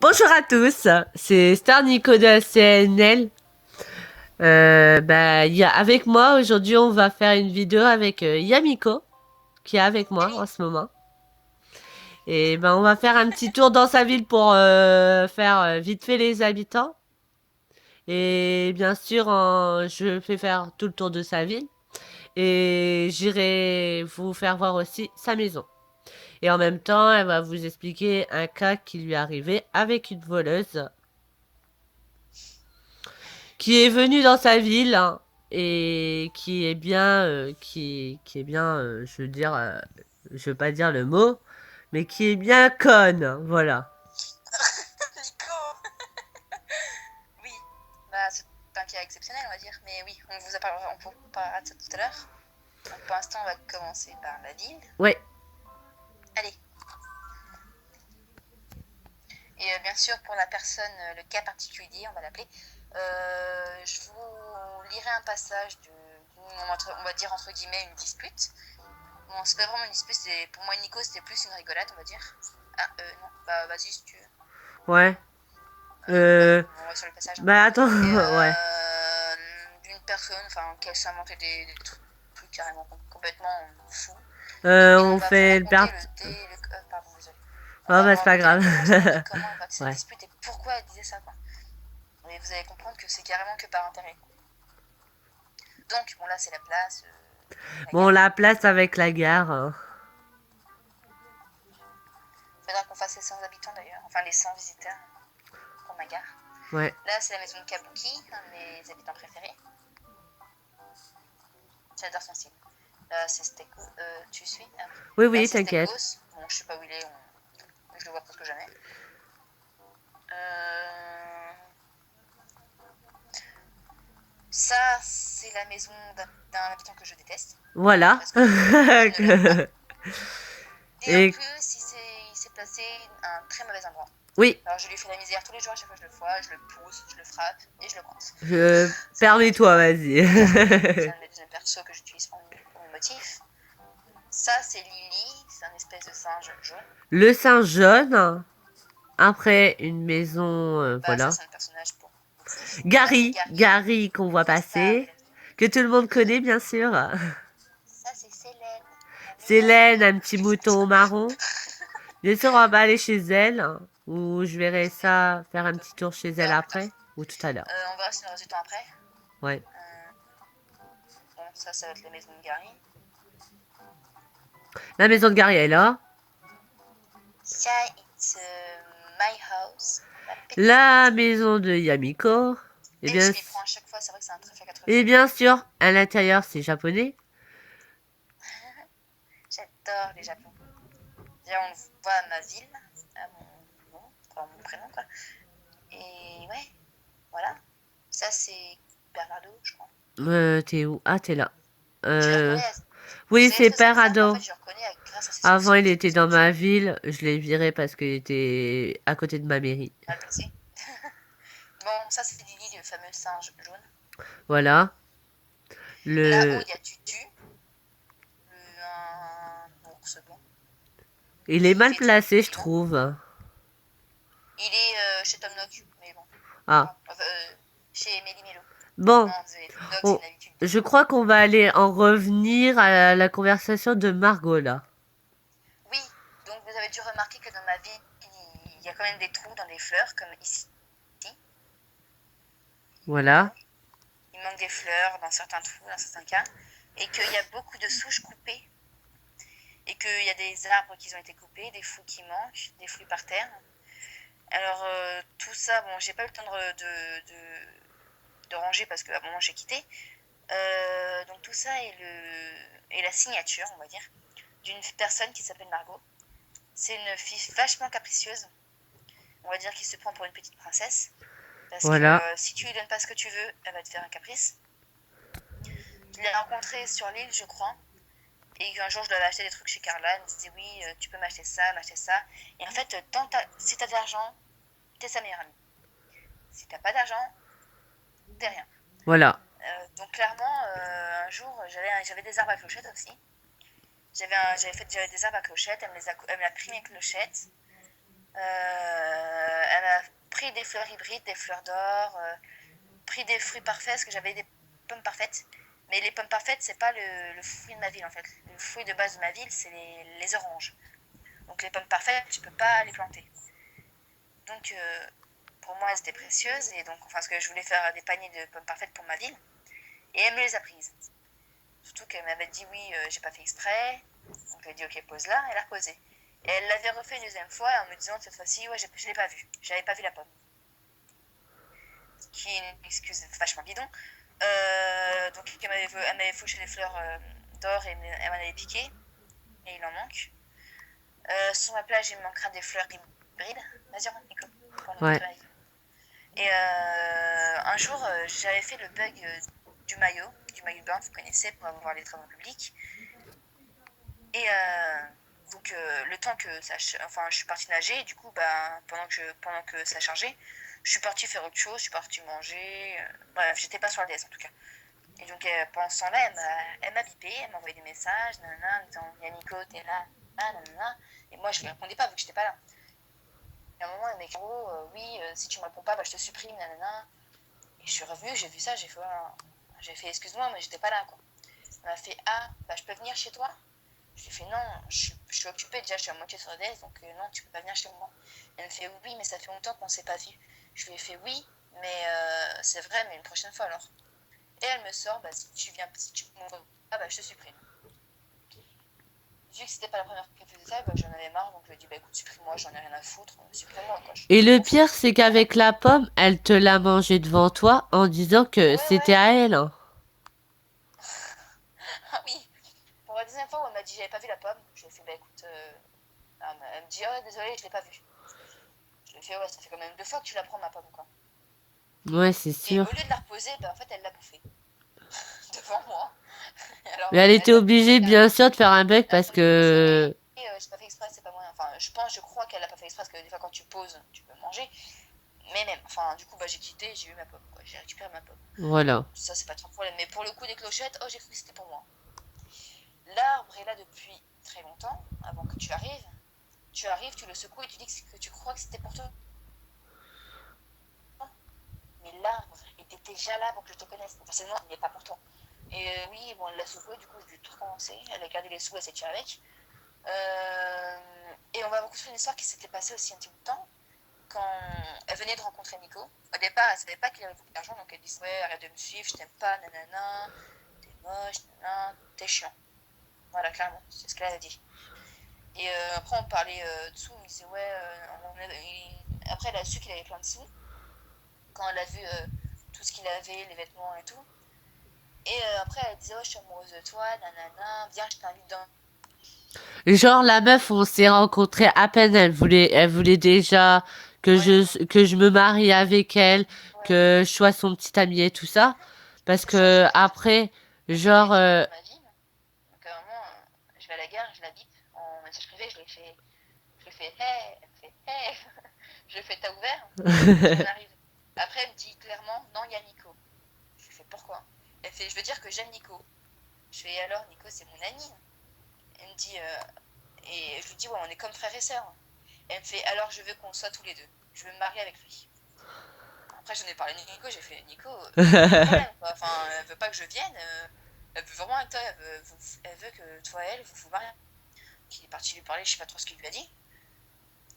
Bonjour à tous, c'est Star Nicolas CNL. Avec moi aujourd'hui, on va faire une vidéo avec Yamiko, qui est avec moi en ce moment. Et on va faire un petit tour dans sa ville pour faire vite fait les habitants. Et bien sûr, je fais faire tout le tour de sa ville. Et j'irai vous faire voir aussi sa maison. Et en même temps, elle va vous expliquer un cas qui lui est arrivé avec une voleuse qui est venue dans sa ville, hein, et qui est bien, qui est bien, je veux dire, je veux pas dire le mot, mais qui est bien conne, hein, voilà. Nico. Oui, bah, c'est un cas exceptionnel, on va dire. Mais oui, on vous parlera de ça tout à l'heure. Donc pour l'instant, on va commencer par la ville. Ouais. Allez. Et bien sûr, pour la personne, le cas particulier, on va l'appeler, je vous lirai un passage on va dire entre guillemets une dispute. Bon, c'est pas vraiment une dispute, pour moi Nico c'était plus une rigolade, on va dire. Ah, non, bah vas-y si tu veux. Ouais. On va sur le passage. Bah attends, Et, ouais. d'une personne, enfin, qui s'inventait des trucs carrément complètement fous. Et On on va vous fait le raconter pardon, désolé. On Oh va bah vous c'est pas raconter grave. le commencement de comment elle va se Ouais. dispute et pourquoi elle disait ça, quoi. Et vous allez comprendre que c'est carrément que par intérêt. Donc, bon, là, c'est la place. Bon, la place avec la gare. Hein. Faudra qu'on fasse les 100 habitants d'ailleurs, enfin les 100 visiteurs pour ma gare. Ouais. Là, c'est la maison de Kabuki, un de mes habitants préférés. J'adore son style. Là, c'est Stekos. Tu suis Oui, Là, oui, c'est t'inquiète. Stekos. Bon, je sais pas où il est. Je le vois presque jamais. Ça, c'est la maison d'un habitant que je déteste. Voilà. Parce que je ne l'aime pas. Et en Et plus, il s'est placé à un très mauvais endroit. oui, Alors, je lui fais la misère tous les jours, à chaque fois que je le vois, je le pousse, je le frappe et je le coince. permets-toi, vas-y. C'est un de mes deuxièmes persos que j'utilise pour mon motif. Ça, c'est Lily, c'est un espèce de singe jaune. Le singe jaune. Après, une maison, Ça, voilà. c'est un personnage pour motif. Gary, Là, c'est Gary qu'on voit la star de passer, la ville. que tout le monde connaît bien sûr. Ça, c'est Célène. Célène, un petit mouton marron. Bien sûr, on va aller chez elle, ou je verrai ça, faire un petit tour chez elle après, ou tout à l'heure. On verra si nous reste du temps après. Ouais. Bon, ça va être la maison de Gary. La maison de Gary est là. Ça, it's my house. La maison de Yamiko. Et je les prends à chaque fois, c'est vrai que c'est un très fait 80. Et bien sûr, à l'intérieur, c'est japonais. J'adore les Japon. Déjà, on voit ma ville, à mon prénom, quoi. Et ouais, voilà. Ça, c'est Bernardo, je crois. T'es où? Ah, t'es là. Je le reconnais. Oui, c'est Père Ado. En fait, je le reconnais grâce à ses Avant, il était dans ma ville. Je l'ai viré parce qu'il était à côté de ma mairie. Mal placé. Bon, ça, c'est Lily, le fameux singe jaune. Voilà. Là-haut, il y a Tutu, un ours blanc. Il est mal placé, je trouve. Il est chez Tom Nook, mais bon. Ah. Chez Méli Mélo. Bon. Non, désolé, Tom Nook, c'est une habitude. Je crois qu'on va aller en revenir à la conversation de Margot, là. Oui, donc vous avez dû remarquer que dans ma vie, il y a quand même des trous dans les fleurs, comme ici. Voilà. Il manque des fleurs dans certains trous, dans certains cas. Et qu'il y a beaucoup de souches coupées. Et qu'il y a des arbres qui ont été coupés, des fruits qui manquent, des fruits par terre. Alors, tout ça, bon, j'ai pas eu le temps de ranger parce qu'à un moment j'ai quitté. Donc, tout ça est la signature, on va dire, d'une personne qui s'appelle Margot. C'est une fille vachement capricieuse. On va dire qui se prend pour une petite princesse. Parce que si tu lui donnes pas ce que tu veux, elle va te faire un caprice. Je l'ai rencontrée sur l'île, je crois. Et un jour, je lui avais acheté des trucs chez Carla. Elle me disait oui, tu peux m'acheter ça. Et en fait, si t'as de l'argent, t'es sa meilleure amie. Si t'as pas d'argent, t'es rien. Voilà. Donc clairement, un jour, j'avais des arbres à clochettes aussi. J'avais des arbres à clochettes. Elle me l'a pris mes clochettes. Elle elle a pris des fleurs hybrides, des fleurs d'or, pris des fruits parfaits, parce que j'avais des pommes parfaites. Mais les pommes parfaites, c'est pas le fruit de ma ville en fait. Le fruit de base de ma ville, c'est les oranges. Donc les pommes parfaites, tu peux pas les planter. Donc pour moi, elles étaient précieuses. Et donc, parce que je voulais faire des paniers de pommes parfaites pour ma ville. Et elle me les a prises. Surtout qu'elle m'avait dit oui, j'ai pas fait exprès. Donc elle a dit ok, pose là. Elle a reposé. Et elle l'avait refait une deuxième fois en me disant cette fois-ci, ouais, je l'ai pas vue. J'avais pas vu la pomme. Ce qui est une excuse vachement bidon. Donc elle m'avait fauché les fleurs d'or et elle m'en avait piqué. Et il en manque. Sur ma plage, il me manquera des fleurs hybrides. Vas-y, remonte, Nico. Pour Ouais. Et un jour, j'avais fait le bug du maillot de bain, vous connaissez, pour avoir les travaux publics. Et donc, le temps que ça. Enfin, je suis partie nager, et du coup, pendant que ça chargeait, je suis partie faire autre chose, je suis partie manger. Bref, j'étais pas sur la DS en tout cas. Et donc, pendant ce temps-là, elle m'a bipé, elle m'a envoyé des messages, nanana, en disant Yannico, t'es là, nanana. Et moi, je lui répondais pas vu que j'étais pas là. Et à un moment, elle m'a écrit oui, si tu me réponds pas, je te supprime, nanana. Et je suis revenue, j'ai vu ça, j'ai fait, j'ai fait excuse-moi, mais j'étais pas là, quoi. Elle m'a fait je peux venir chez toi. Je lui ai fait non, je suis occupée déjà, je suis à moitié sur la DS, donc non, tu peux pas venir chez moi. Elle me fait oui, mais ça fait longtemps qu'on s'est pas vu. Je lui ai fait oui, mais c'est vrai, mais une prochaine fois alors. Et elle me sort, si tu m'ouvres pas, je te supprime. Vu que c'était pas la première fois qu'elle faisait ça, j'en avais marre, donc je lui ai dit écoute, supprime-moi, j'en ai rien à foutre, supprime-moi quoi. Et le pire, c'est qu'avec la pomme, elle te l'a mangée devant toi en disant que c'était à elle. Hein. Ah oui, pour la deuxième fois où elle m'a dit j'avais pas vu la pomme, je lui ai fait écoute, elle me dit désolé, je l'ai pas vue. Je lui ai fait ouais, ça fait quand même 2 fois que tu la prends ma pomme quoi. Ouais, c'est Et sûr. au lieu de la reposer, en fait elle l'a bouffée. Devant moi. Alors Mais elle était elle l'a obligée, bouffée bien carrément. sûr, de faire un bec Elle parce m'a dit désolé, que... j'ai pas fait exprès, c'est pas moi. Enfin, je crois qu'elle a pas fait exprès parce que des fois quand tu poses, tu peux manger. Mais même, enfin, du coup, j'ai quitté, j'ai eu ma pomme, quoi. J'ai récupéré ma pomme. Voilà. Ça, c'est pas trop de problème. Mais pour le coup des clochettes, j'ai cru que c'était pour moi. L'arbre est là depuis très longtemps, avant que tu arrives. Tu arrives, tu le secoues et tu dis que tu crois que c'était pour toi. Mais l'arbre était déjà là avant que je te connaisse. Forcément, il n'est pas pour toi. Et oui, bon, elle l'a secoué, du coup, je lui ai tout recommencé. Elle a gardé les sous, elle s'est tirée avec. Et on va vous construire une histoire qui s'était passée aussi un petit bout de temps. Quand elle venait de rencontrer Nico, au départ, elle savait pas qu'il avait beaucoup d'argent, donc elle dit ouais, arrête de me suivre, je t'aime pas, nanana, t'es moche, nanana, t'es chiant. Voilà, clairement, c'est ce qu'elle a dit. Et après, on parlait de sous, on me disait ouais, après, elle a su qu'il avait plein de sous, quand elle a vu tout ce qu'il avait, les vêtements et tout. Et après, elle disait ouais, je suis amoureuse de toi, nanana, viens, je t'invite dans. Genre, la meuf, on s'est rencontrés à peine, elle voulait déjà Ouais, que je me marie avec elle, ouais. que je sois son petit ami et tout ça. Parce Ça, que après, elle fait genre, Yannico dans ma ville. Donc à un moment, je vais à la gare, je la bip en message privé, je lui fais hey, elle me fait hey, je lui fais t'as ouvert, puis on arrive. Après elle me dit clairement non, il y a Nico. Je lui fais pourquoi? Elle fait je veux dire que j'aime Nico. Je fais alors Nico c'est mon ami. Elle me dit et je lui dis ouais on est comme frères et sœurs. Elle me fait alors je veux qu'on soit tous les deux. Je veux me marier avec lui. Après j'en ai parlé à Nico, j'ai fait Nico, problème quoi. Enfin elle veut pas que je vienne. Elle veut vraiment avec toi, elle veut que toi et elle vous mariez. Il est parti lui parler, je sais pas trop ce qu'il lui a dit.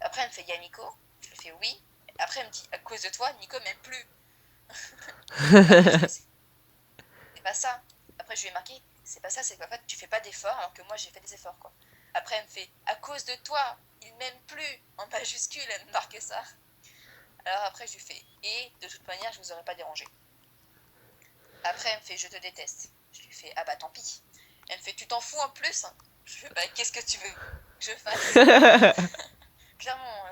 Après, elle me fait, y a Nico. Je lui fais oui. Après, elle me dit, à cause de toi, Nico m'aime plus. Après, je fais, c'est pas ça. Après, je lui ai marqué, c'est pas ça, c'est qu'en fait, tu fais pas d'efforts alors que moi, j'ai fait des efforts, quoi. Après, elle me fait, à cause de toi, il m'aime plus. En majuscule, elle me marque ça. Alors après, je lui fais, et de toute manière, je vous aurais pas dérangé. Après, elle me fait, je te déteste. Je lui fais, tant pis. Elle me fait, tu t'en fous en plus. Je lui fais, qu'est-ce que tu veux que je fasse? Clairement,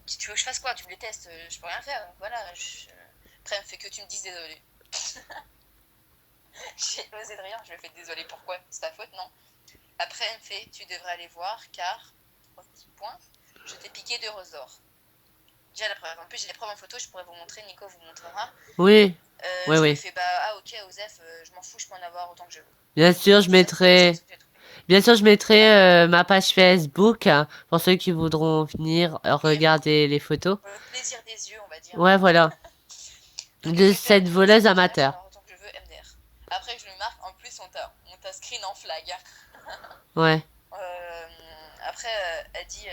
si tu veux que je fasse quoi? Tu me détestes, je peux rien faire. Donc voilà. Après, elle me fait que tu me dises désolé. J'ai osé de rire, je lui ai fait désolé, pourquoi? C'est ta faute, non? Après, elle me fait tu devrais aller voir car, 3 petits points, je t'ai piqué 2 roses d'or. Déjà la preuve. En plus, j'ai les preuves en photo, je pourrais vous montrer, Nico vous montrera. oui, oui, Je lui ai oui. fait ok, Osef, je m'en fous, je peux en avoir autant que je veux. Bien sûr, je Ça, c'est mettrai, ce que j'ai trouvé. Bien sûr, je mettrai ma page Facebook pour ceux qui voudront venir Oui, regarder les photos. pour le plaisir des yeux, on va dire. Ouais, voilà. Parce que je De vais faire cette une vidéo sur voleuse mon tirage, amateur. alors autant que je veux MDR. Après, je le marque, en plus, on t'a screen en flag. Ouais, Après, elle dit.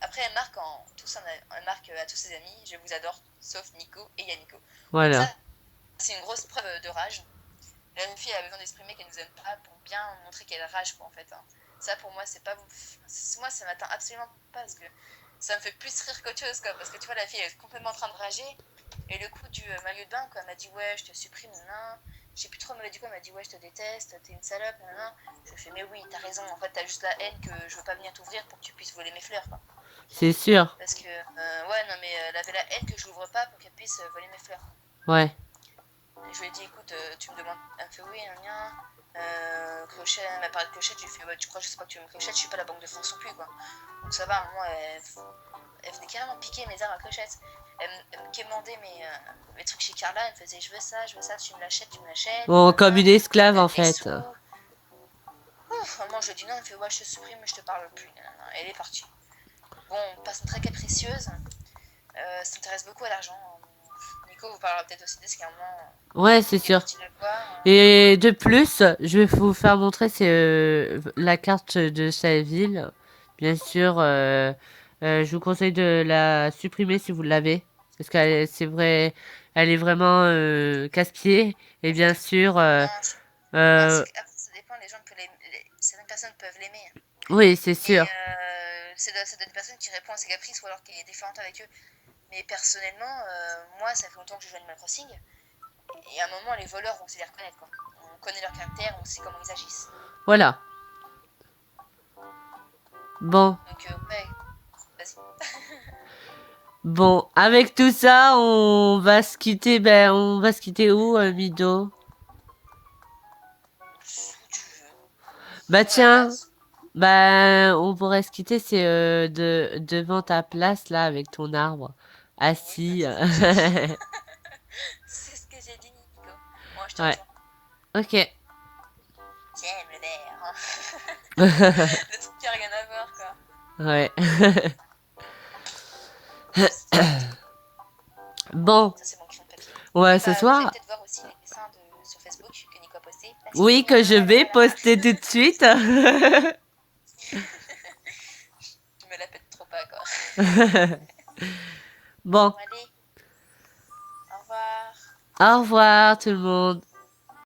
Après, elle marque, elle marque à tous ses amis, je vous adore, sauf Nico et Yannico. Donc, ça, voilà. c'est une grosse preuve de rage. La fille a besoin d'exprimer qu'elle nous aime pas pour bien montrer qu'elle rage, quoi, en fait. Hein. Ça, pour moi, c'est pas. Moi, ça m'atteint absolument pas parce que ça me fait plus rire qu'autre chose, quoi. Parce que tu vois, la fille, elle est complètement en train de rager. Et le coup du maillot de bain, quoi, elle m'a dit, ouais, je te supprime, nan. Je sais plus trop, elle m'a dit quoi, elle m'a dit, ouais, je te déteste, t'es une salope, nan. Je fais, mais oui, t'as raison, en fait, t'as juste la haine que je veux pas venir t'ouvrir pour que tu puisses voler mes fleurs, quoi. C'est sûr. Parce que, ouais, non, mais elle avait la haine que je l'ouvre pas pour qu'elle puisse voler mes fleurs. Ouais. Et je lui ai dit, écoute, tu me demandes. Elle me fait, oui, rien. Clochette, elle m'a parlé de clochette, je lui ai fait, ouais, tu crois, je sais pas que tu veux me clochette, je suis pas la Banque de France non plus, quoi. Donc ça va, moi, elle venait carrément piquer mes arts à clochette. Elle me quémandait mes trucs chez Carla, elle me faisait, je veux ça, tu me l'achètes, tu me l'achètes. Bon, comme Nanana. une esclave, Elle en me les fait. sous. Ouf, moi, je lui ai dit non, elle me fait, ouais, je te supprime, je te parle plus. Nanana. Elle est partie. Bon, personne très capricieuse, s'intéresse beaucoup à l'argent. Nico vous parlera peut-être aussi de ce qu'à un moment, Ouais, c'est il est sûr. parti le voir. Et de plus, je vais vous faire montrer c'est la carte de sa ville. Bien sûr, je vous conseille de la supprimer si vous l'avez, parce qu'elle c'est vrai, elle est vraiment casse-pied. Et bien sûr, Non, non, euh, après, ça dépend, les gens peuvent certaines personnes peuvent l'aimer. oui, c'est Mais sûr. c'est des personnes qui répondent à ses caprices ou alors qui est différente avec eux. Mais personnellement, moi, ça fait longtemps que je joue à Animal Crossing. Et à un moment, les voleurs, on sait les reconnaître, quoi. On connaît leur caractère, on sait comment ils agissent. Voilà. Bon, Donc, ouais, vas-y. bon, avec tout ça, on va se quitter. Ben, on va se quitter où, Mido? Où tu veux. Bah Sur la tiens. place. Ben, on pourrait se quitter, c'est devant ta place, là, avec ton arbre, Oui, bah, assis. c'est ce que j'ai dit. C'est ce que j'ai dit, Nico. Moi, je te Ouais, rejoins. ok. Tiens, le verre. Hein. Le truc qui a rien à voir, quoi. Ouais. C'était trop drôle. Bon, Ça, c'est mon crayon de papier. ouais, Et ce bah, vous allez soir, peut-être voir aussi les dessins sur Facebook que Nico a posté. Parce que oui, que je vais voilà. poster tout de suite. Je me la pète trop pas, quoi. Bon, Bon, allez. Au revoir. au revoir tout le monde.